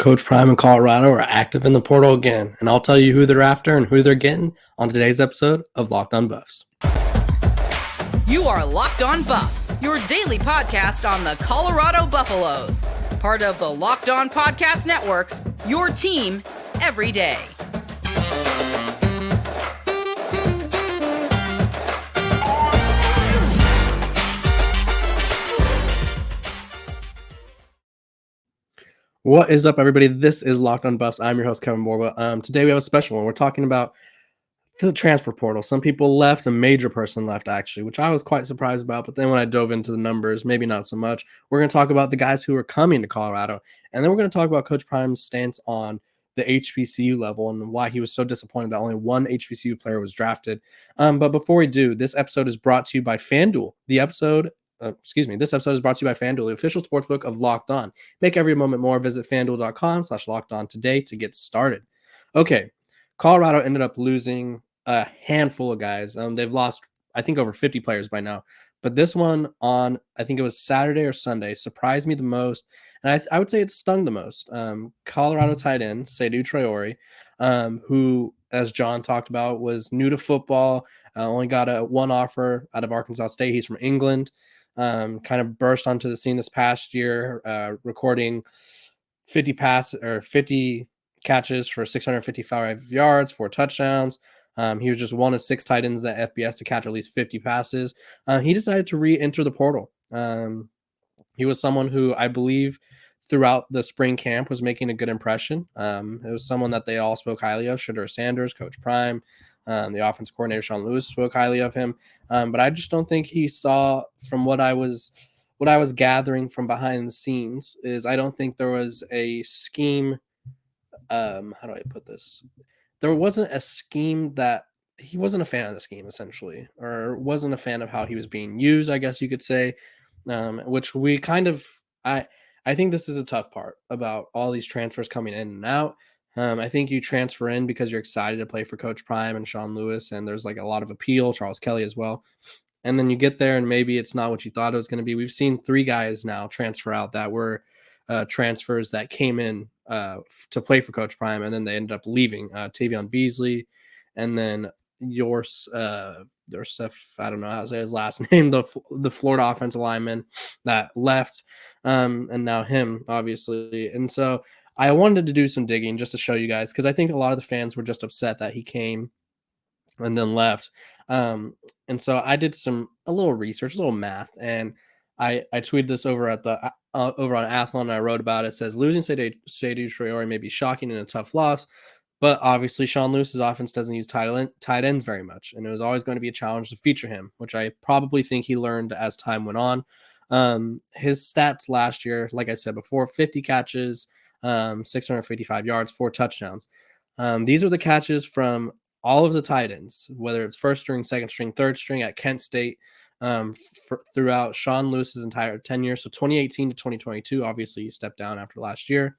Coach Prime and Colorado are active in the portal again, and I'll tell you who they're after and who they're getting on today's episode of Locked On Buffs. You are Locked On Buffs, your daily podcast on the Colorado Buffaloes. Part of the Locked On Podcast Network, your team every day. What is up, everybody? This is Locked On Buffs. I'm your host, Kevin Borba. Today we have a special one. We're talking about the transfer portal. Some people left, a major person left, actually, which I was quite surprised about. But then when I dove into the numbers, maybe not so much. We're going to talk about the guys who are coming to Colorado. And then we're going to talk about Coach Prime's stance on the HBCU level and why he was so disappointed that only one HBCU player was drafted. But before we do, this episode is brought to you by FanDuel. This episode is brought to you by FanDuel, the official sportsbook of Locked On. Make every moment more. Visit FanDuel.com/LockedOn today to get started. Okay, Colorado ended up losing a handful of guys. They've lost, I think, over 50 players by now. But this one on, I think it was Saturday or Sunday, surprised me the most. And I would say it stung the most. Colorado tight end, Seydou Traore, who, as John talked about, was new to football, only got one offer out of Arkansas State. He's from England. Kind of burst onto the scene this past year, recording 50 catches for 655 yards, 4 touchdowns. He was just one of 6 tight ends at FBS to catch at least 50 passes. He decided to re-enter the portal. He was someone who I believe throughout the spring camp was making a good impression. It was someone that they all spoke highly of. Seydou Sanders, Coach Prime, the offensive coordinator Sean Lewis spoke highly of him. But I just don't think he saw, from what I was gathering from behind the scenes, is I don't think there was a scheme. How do I put this? There wasn't a scheme that he wasn't a fan of the scheme, essentially, or wasn't a fan of how he was being used, I guess you could say, which we kind of, I think this is a tough part about all these transfers coming in and out. I think you transfer in because you're excited to play for Coach Prime and Sean Lewis, and there's like a lot of appeal, Charles Kelly as well. And then you get there and maybe it's not what you thought it was going to be. We've seen 3 guys now transfer out that were transfers that came in to play for Coach Prime, and then they ended up leaving. Tavion Beasley, and then yours, I don't know how to say his last name, the Florida offensive lineman that left, and now him, obviously. And so I wanted to do some digging just to show you guys, because I think a lot of the fans were just upset that he came and then left. And so I did a little research, a little math, and I tweeted this over at the over on Athlon, and I wrote about it. It says losing Seydou Traore may be shocking and a tough loss, but obviously Sean Lewis's offense doesn't use tight ends very much, and it was always going to be a challenge to feature him, which I probably think he learned as time went on. His stats last year, like I said before, 50 catches, 655 yards, 4 touchdowns. These are the catches from all of the tight ends, whether it's first string, second string, third string at Kent State, throughout Sean Lewis's entire tenure. So 2018 to 2022, obviously he stepped down after last year,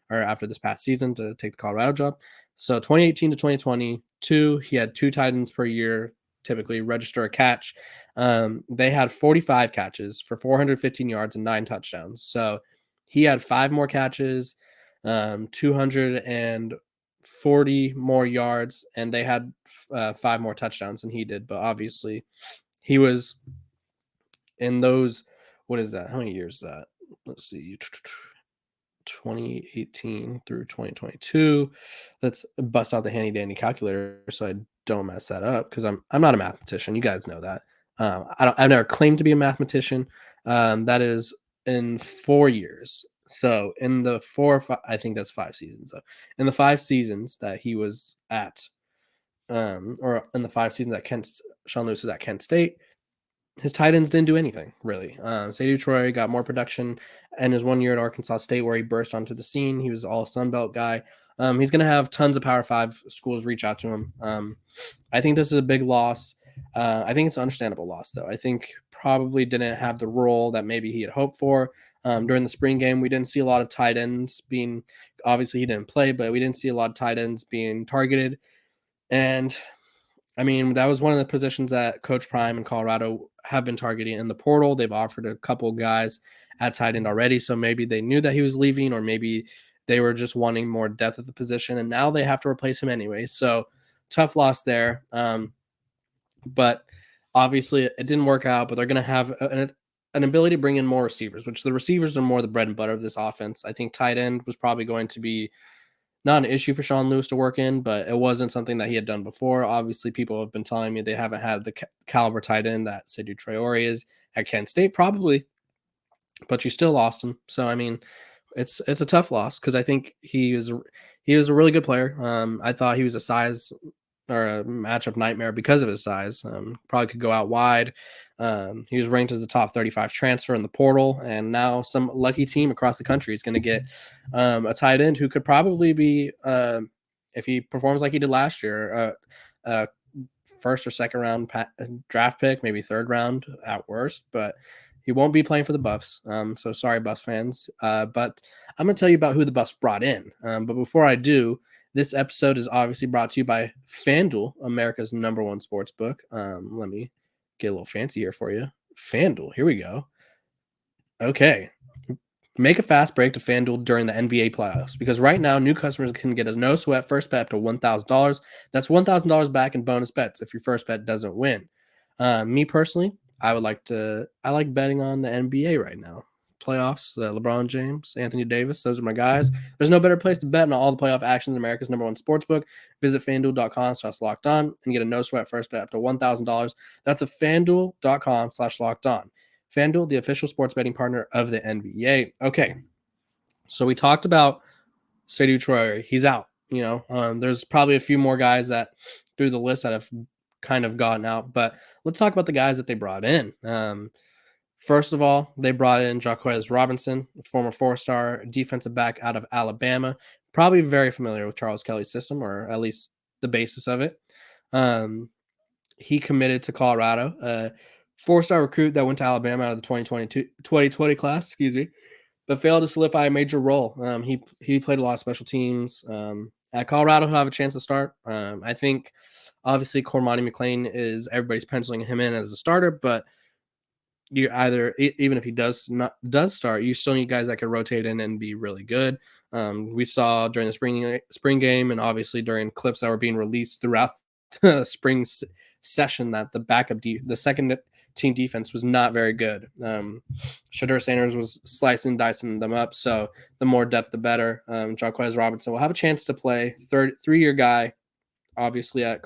or after this past season, to take the Colorado job. So 2018 to 2022, he had 2 tight ends per year, typically register a catch. They had 45 catches for 415 yards and 9 touchdowns. So he had 5 more catches, 240 more yards, and they had 5 more touchdowns than he did. But obviously he was in those, what is that? How many years is that? Let's see, 2018 through 2022. Let's bust out the handy dandy calculator so I don't mess that up, because I'm not a mathematician. You guys know that. I've never claimed to be a mathematician. That is in 4 years. So in the 5 seasons. So in the 5 seasons that he was at, or in the 5 seasons that Sean Lewis was at Kent State, his tight ends didn't do anything, really. Seydou Traore got more production in his 1 year at Arkansas State, where he burst onto the scene. He was all Sun Belt guy. He's going to have tons of Power 5 schools reach out to him. I think this is a big loss. I think it's an understandable loss, though. I think probably didn't have the role that maybe he had hoped for. During the spring game, we didn't see a lot of tight ends being – obviously he didn't play, but we didn't see a lot of tight ends being targeted. And – I mean, that was one of the positions that Coach Prime and Colorado have been targeting in the portal. They've offered a couple guys at tight end already, so maybe they knew that he was leaving, or maybe They were just wanting more depth at the position, and now they have to replace him anyway. So tough loss there. But obviously it didn't work out, but they're going to have an ability to bring in more receivers, which the receivers are more the bread and butter of this offense. I think tight end was probably going to be not an issue for Sean Lewis to work in, but it wasn't something that he had done before. Obviously, people have been telling me they haven't had the caliber tight end that Seydou Traore is at Kent State, probably, but you still lost him. So, I mean, it's a tough loss because I think he was a really good player. I thought he was a size or a matchup nightmare because of his size. Probably could go out wide. He was ranked as the top 35 transfer in the portal, and now some lucky team across the country is going to get a tight end who could probably be, if he performs like he did last year, first or second round draft pick, maybe third round at worst, but he won't be playing for the Buffs. So sorry, Buffs fans. But I'm going to tell you about who the Buffs brought in. But before I do, this episode is obviously brought to you by FanDuel, America's #1 sports book. Let me get a little fancy here for you. FanDuel, here we go. Okay. Make a fast break to FanDuel during the NBA playoffs because right now new customers can get a no sweat first bet up to $1,000. That's $1,000 back in bonus bets if your first bet doesn't win. Me personally, I like betting on the NBA right now. Playoffs, LeBron James, Anthony Davis, those are my guys. There's no better place to bet on all the playoff action than America's #1 sportsbook. Visit FanDuel.com/lockedon and get a no sweat first bet up to $1,000. That's a FanDuel.com/lockedon. FanDuel, the official sports betting partner of the NBA. Okay, so we talked about Seydou Traore. He's out. There's probably a few more guys that through the list that have kind of gotten out, but let's talk about the guys that they brought in. First of all, they brought in Jaquez Robinson, former 4-star defensive back out of Alabama, probably very familiar with Charles Kelly's system, or at least the basis of it. He committed to Colorado, 4-star recruit that went to Alabama out of the 2020 class, but failed to solidify a major role. He played a lot of special teams. At Colorado, he'll have a chance to start. I think, obviously, Cormani McClain everybody's penciling him in as a starter, but you either, even if he does start, you still need guys that can rotate in and be really good. We saw during the spring game, and obviously during clips that were being released throughout the spring session, that the second team defense was not very good. Seydou Sanders was slicing and dicing them up, so the more depth, the better. Jaquez Robinson will have a chance to play. 3-year guy, obviously at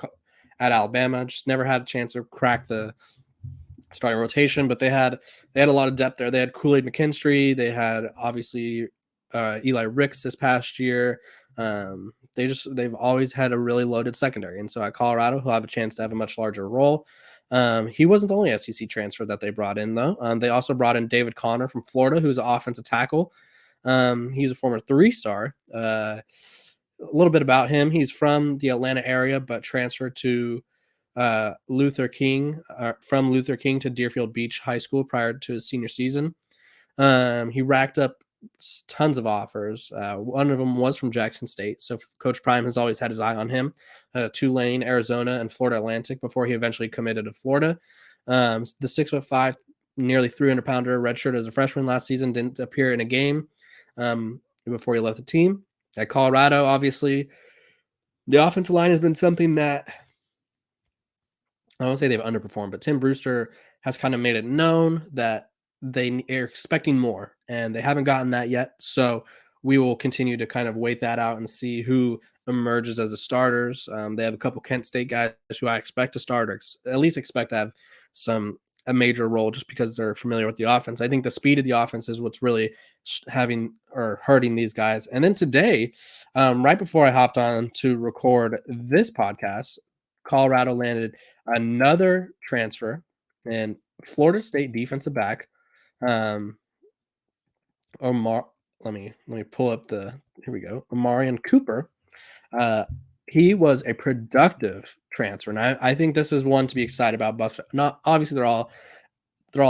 Alabama, just never had a chance to crack the starting rotation, but they had a lot of depth there. They had Kool-Aid McKinstry. They had obviously Eli Ricks this past year. They've always had a really loaded secondary, and so at Colorado, he'll have a chance to have a much larger role. He wasn't the only SEC transfer that they brought in, though. They also brought in David Connor from Florida, who's an offensive tackle. He's a former 3-star. A little bit about him: he's from the Atlanta area, but transferred to Luther King to Deerfield Beach High School prior to his senior season. He racked up tons of offers. One of them was from Jackson State, so Coach Prime has always had his eye on him. Tulane, Arizona, and Florida Atlantic before he eventually committed to Florida. The 6'5", nearly 300-pounder redshirt as a freshman last season didn't appear in a game before he left the team. At Colorado, obviously, the offensive line has been something that I don't say they've underperformed, but Tim Brewster has kind of made it known that they are expecting more, and they haven't gotten that yet. So we will continue to kind of wait that out and see who emerges as the starters. They have a couple Kent State guys who I expect to start, or at least expect to have a major role just because they're familiar with the offense. I think the speed of the offense is what's really hurting these guys. And then today, right before I hopped on to record this podcast, Colorado landed another transfer and Florida State defensive back. Let me pull up here we go. Amarian Cooper. He was a productive transfer, and I think this is one to be excited about. But not obviously they're all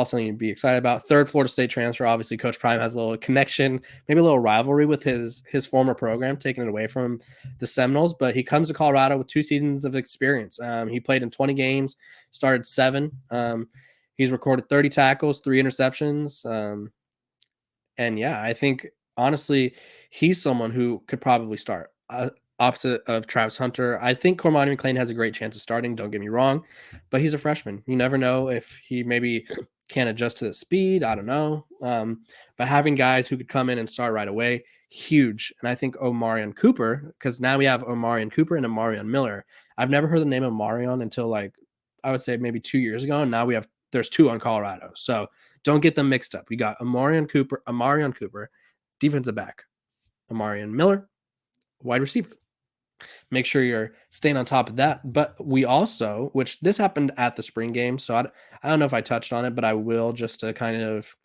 something to be excited about. Third Florida State transfer. Obviously, Coach Prime has a little connection, maybe a little rivalry with his former program, taking it away from the Seminoles. But he comes to Colorado with 2 seasons of experience. He played in 20 games, started 7. He's recorded 30 tackles, 3 interceptions. And yeah, I think honestly, he's someone who could probably start. Opposite of Travis Hunter, I think Cormani McClain has a great chance of starting. Don't get me wrong, but he's a freshman. You never know if he maybe can't adjust to the speed. I don't know. But having guys who could come in and start right away, huge. And I think Omarion Cooper, because now we have Omarion Cooper and Omarion Miller. I've never heard the name of Omarion until like I would say maybe 2 years ago, and now there's two on Colorado. So don't get them mixed up. We got Omarion Cooper, defensive back, Omarion Miller, wide receiver. Make sure you're staying on top of that. But we also, which this happened at the spring game, so I don't know if I touched on it, but I will just to kind of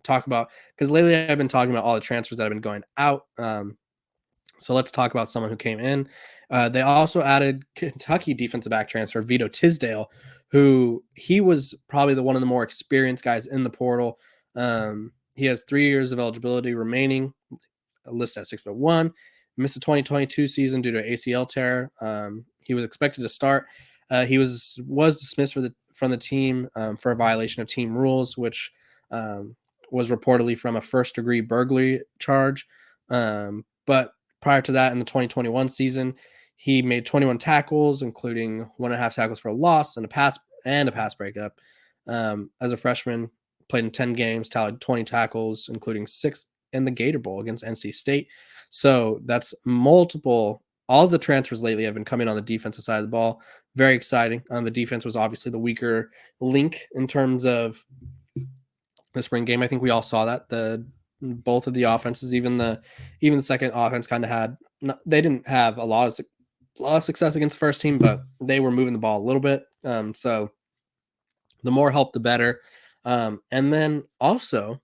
talk about, because lately I've been talking about all the transfers that have been going out. So let's talk about someone who came in. They also added Kentucky defensive back transfer Vito Tisdale, who he was probably one of the more experienced guys in the portal. He has 3 years of eligibility remaining, listed at 6'1". Missed the 2022 season due to ACL tear. He was expected to start. He was dismissed from the team for a violation of team rules, which was reportedly from a first-degree burglary charge. But prior to that, in the 2021 season, he made 21 tackles, including 1.5 tackles for a loss and a pass breakup. As a freshman, played in 10 games, tallied 20 tackles, including 6 in the Gator Bowl against NC State. So that's multiple. All of the transfers lately have been coming on the defensive side of the ball. Very exciting. The defense was obviously the weaker link in terms of the spring game. I think we all saw that both of the offenses, even the second offense, kind of had. They didn't have a lot of success against the first team, but they were moving the ball a little bit. So the more help, the better. And then also,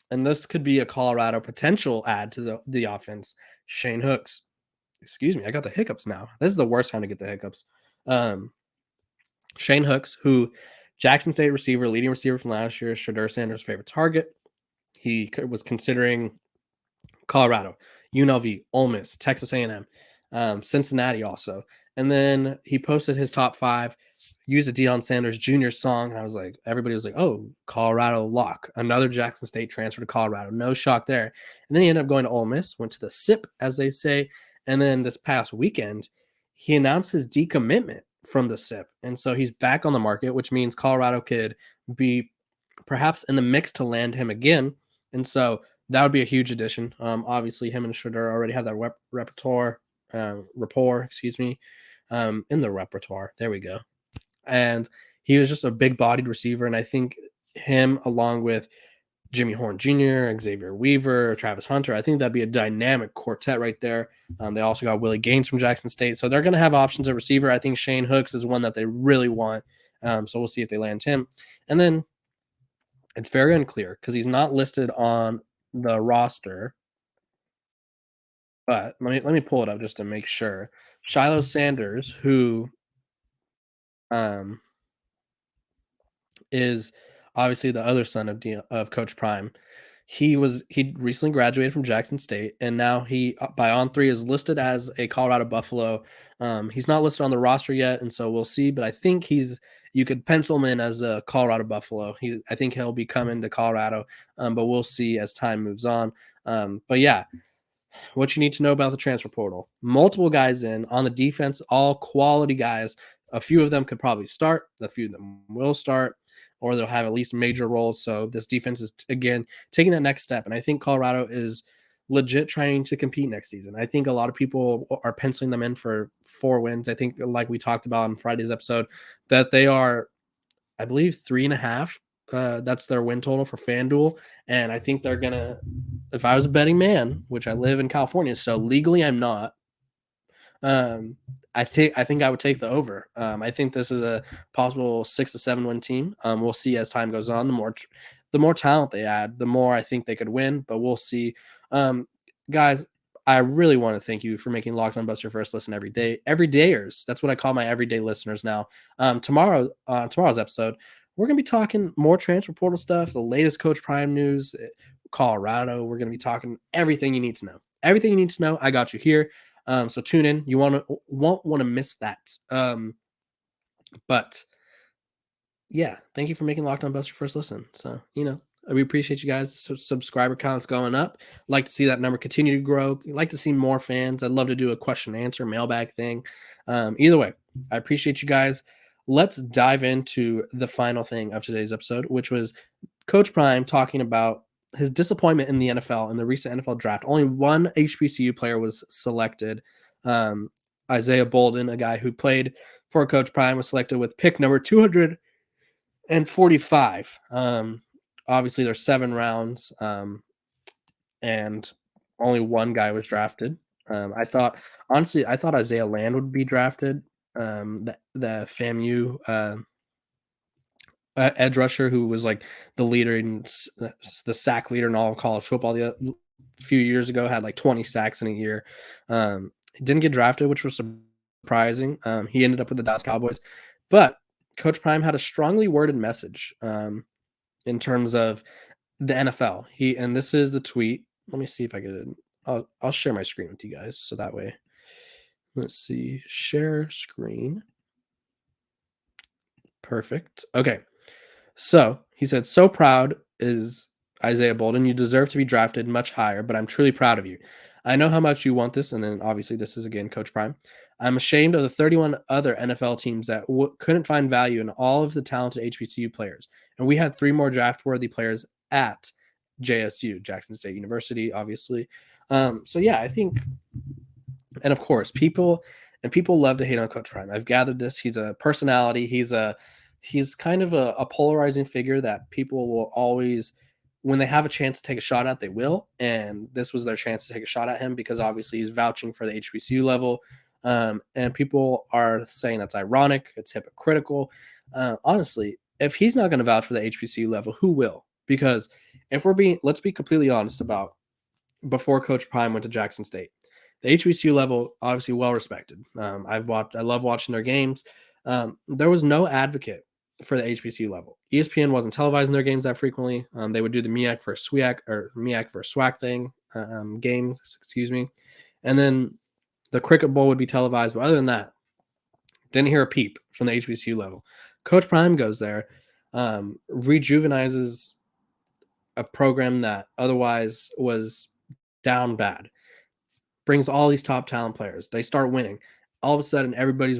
and this could be a Colorado potential add to the offense, Shane Hooks. Excuse me, I got the hiccups now. This is the worst time to get the hiccups. Shane Hooks, who Jackson State receiver, leading receiver from last year, Seydou Sanders' favorite target. He was considering Colorado, UNLV, Ole Miss, Texas A&M, Cincinnati also. And then he posted his top 5, used a Deion Sanders Jr. song, and I was like, everybody was like, oh, Colorado lock. Another Jackson State transfer to Colorado. No shock there. And then he ended up going to Ole Miss, went to the SIP, as they say. And then this past weekend, he announced his decommitment from the SIP. And so he's back on the market, which means Colorado could be perhaps in the mix to land him again. And so that would be a huge addition. Obviously, him and Shredder already have that rapport, in the repertoire. There we go. And he was just a big-bodied receiver. And I think him, along with Jimmy Horn Jr., Xavier Weaver, Travis Hunter, I think that'd be a dynamic quartet right there. They also got Willie Gaines from Jackson State. So they're going to have options at receiver. I think Shane Hooks is one that they really want. So we'll see if they land him. And then it's very unclear because he's not listed on the roster. But let me pull it up just to make sure. Shiloh Sanders, who is obviously the other son of Coach Prime. He recently graduated from Jackson State, and now he by On3 is listed as a Colorado Buffalo. He's not listed on the roster yet, and so we'll see. But I think you could pencil him in as a Colorado Buffalo. I think he'll be coming to Colorado, but we'll see as time moves on. But yeah, what you need to know about the transfer portal: multiple guys in on the defense, all quality guys. A few of them could probably start. A few of them will start, or they'll have at least major roles. So this defense is, again, taking that next step. And I think Colorado is legit trying to compete next season. I think a lot of people are penciling them in for 4 wins. I think, like we talked about on Friday's episode, that they are, I believe, 3.5. That's their win total for FanDuel. And I think they're going to, if I was a betting man, which I live in California, so legally I'm not, I think I would take the over. I think this is a possible 6 to 7 win team. We'll see as time goes on. The more talent they add, the more I think they could win. But we'll see. Guys, I really want to thank you for making Locked On Buffs your first listen every day. Everydayers. That's what I call my everyday listeners now. Tomorrow's episode, we're gonna be talking more transfer portal stuff, the latest Coach Prime news, Colorado. We're gonna be talking everything you need to know. Everything you need to know, I got you here. So tune in. You won't want to miss that. But yeah, thank you for making Locked On Buffs your first listen. So, We appreciate you guys. Subscriber counts going up. Like to see that number continue to grow. Like to see more fans. I'd love to do a question and answer mailbag thing. Either way, I appreciate you guys. Let's dive into the final thing of today's episode, which was Coach Prime talking about his disappointment in the NFL in the recent NFL draft. Only one HBCU player was selected. Isaiah Bolden, a guy who played for Coach Prime, was selected with pick number 245. Obviously, there's 7 rounds, and only one guy was drafted. I thought Isaiah Land would be drafted. The FAMU edge rusher who was like the leader in the sack leader in all of college football a few years ago, had like 20 sacks in a year. Didn't get drafted, which was surprising. He ended up with the Dallas Cowboys, but Coach Prime had a strongly worded message in terms of the NFL. And this is the tweet. Let me see if I could. I'll share my screen with you guys so that way. Let's see. Share screen. Perfect. Okay. So he said, "So proud is Isaiah Bolden. You deserve to be drafted much higher, but I'm truly proud of you. I know how much you want this." And then obviously this is again Coach Prime. "I'm ashamed of the 31 other NFL teams that couldn't find value in all of the talented HBCU players. And we had 3 more draft-worthy players at JSU, Jackson State University, obviously." So yeah, I think, and of course, people love to hate on Coach Prime. I've gathered this. He's a personality. He's kind of a polarizing figure that people will always, when they have a chance to take a shot at, they will. And this was their chance to take a shot at him because obviously he's vouching for the HBCU level. And people are saying that's ironic. It's hypocritical. Honestly, if he's not going to vouch for the HBCU level, who will? Because let's be completely honest about before Coach Prime went to Jackson State, the HBCU level, obviously well respected. I love watching their games. There was no advocate for the HBCU level. ESPN wasn't televising their games that frequently. They would do the MEAC versus SWAC thing, games, excuse me. And then the Cricket Bowl would be televised. But other than that, didn't hear a peep from the HBCU level. Coach Prime goes there, rejuvenizes a program that otherwise was down bad, brings all these top talent players. They start winning. All of a sudden, everybody's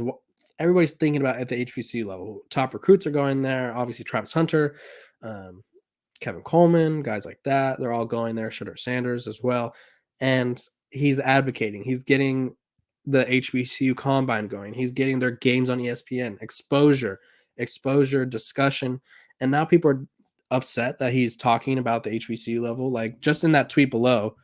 thinking about at the HBCU level. Top recruits are going there. Obviously, Travis Hunter, Kevin Coleman, guys like that. They're all going there. Seydou Sanders as well. And he's advocating. He's getting the HBCU combine going. He's getting their games on ESPN. Exposure, discussion. And now people are upset that he's talking about the HBCU level. Like just in that tweet below,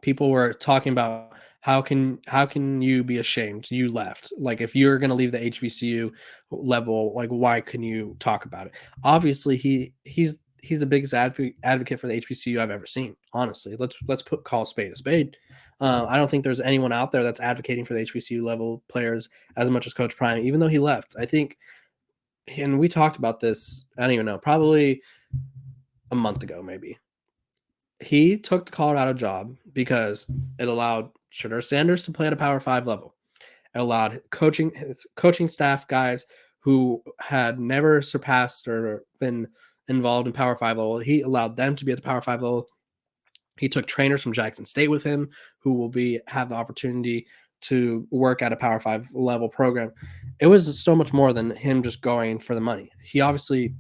people were talking about how can you be ashamed you left? Like if you're going to leave the HBCU level, like why can you talk about it? Obviously he's the biggest advocate for the HBCU I've ever seen. Honestly, let's call a spade a spade. I don't think there's anyone out there that's advocating for the HBCU level players as much as Coach Prime, even though he left. I think, and we talked about this, I don't even know, probably a month ago, maybe. He took the Colorado job because it allowed Seydou Sanders to play at a Power 5 level. It allowed his coaching staff guys who had never surpassed or been involved in Power 5 level. He allowed them to be at the Power 5 level. He took trainers from Jackson State with him who will have the opportunity to work at a Power 5 level program. It was so much more than him just going for the money. He obviously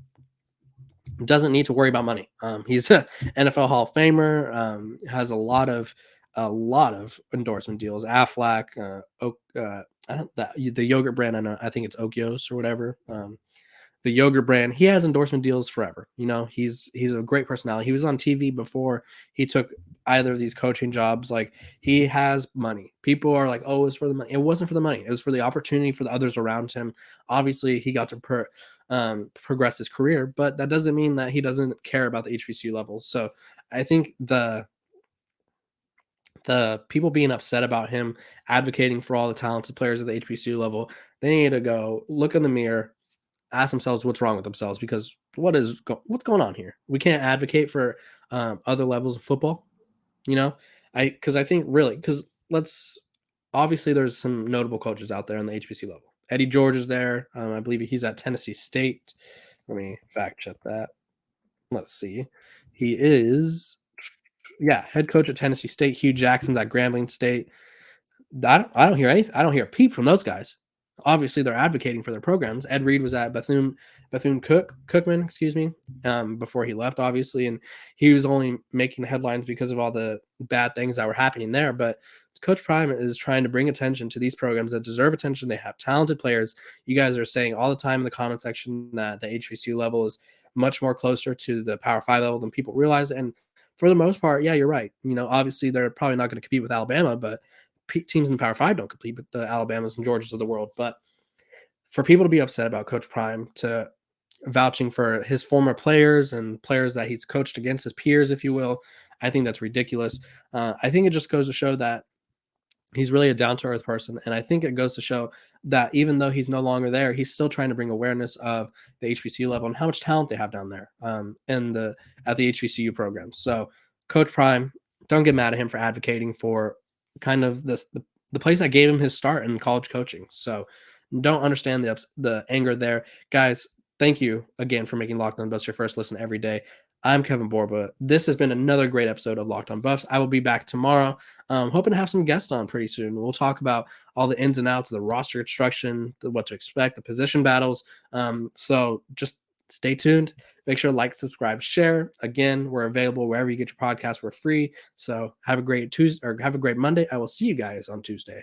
doesn't need to worry about money. He's an NFL Hall of Famer, has a lot of endorsement deals. Aflac, the yogurt brand, I think it's Okios or whatever. The yogurt brand, he has endorsement deals forever. You know, he's a great personality. He was on TV before he took either of these coaching jobs. Like he has money. People are like, oh, it's for the money. It wasn't for the money. It was for the opportunity for the others around him. Obviously, he got to progress his career, but that doesn't mean that he doesn't care about the HBCU level. So I think the people being upset about him advocating for all the talented players at the HBCU level, they need to go look in the mirror, ask themselves what's wrong with themselves, because what's going on here? We can't advocate for other levels of football, you know. Because obviously there's some notable coaches out there on the HBCU level. Eddie George is there. I believe he's at Tennessee State. Let me fact check that. Let's see. He is, head coach at Tennessee State. Hugh Jackson's at Grambling State. I don't hear anything. I don't hear a peep from those guys. Obviously, they're advocating for their programs. Ed Reed was at Bethune Cookman, excuse me, before he left, obviously, and he was only making headlines because of all the bad things that were happening there. But Coach Prime is trying to bring attention to these programs that deserve attention. They have talented players. You guys are saying all the time in the comment section that the HBCU level is much more closer to the Power 5 level than people realize. And for the most part, yeah, you're right. Obviously, they're probably not going to compete with Alabama, but teams in the Power 5 don't compete with the Alabamas and Georgias of the world. But for people to be upset about Coach Prime to vouching for his former players and players that he's coached against, his peers, if you will, I think that's ridiculous. I think it just goes to show that he's really a down-to-earth person, and I think it goes to show that even though he's no longer there, he's still trying to bring awareness of the HBCU level and how much talent they have down there at the HBCU programs. So, Coach Prime, don't get mad at him for advocating for kind of the place that gave him his start in college coaching. So, don't understand the anger there, guys. Thank you again for making Locked On Buffs your first listen every day. I'm Kevin Borba. This has been another great episode of Locked On Buffs. I will be back tomorrow. Hoping to have some guests on pretty soon. We'll talk about all the ins and outs of the roster construction, what to expect, the position battles. So just stay tuned. Make sure to like, subscribe, share. Again, we're available wherever you get your podcasts. We're free. So have a great Tuesday or have a great Monday. I will see you guys on Tuesday.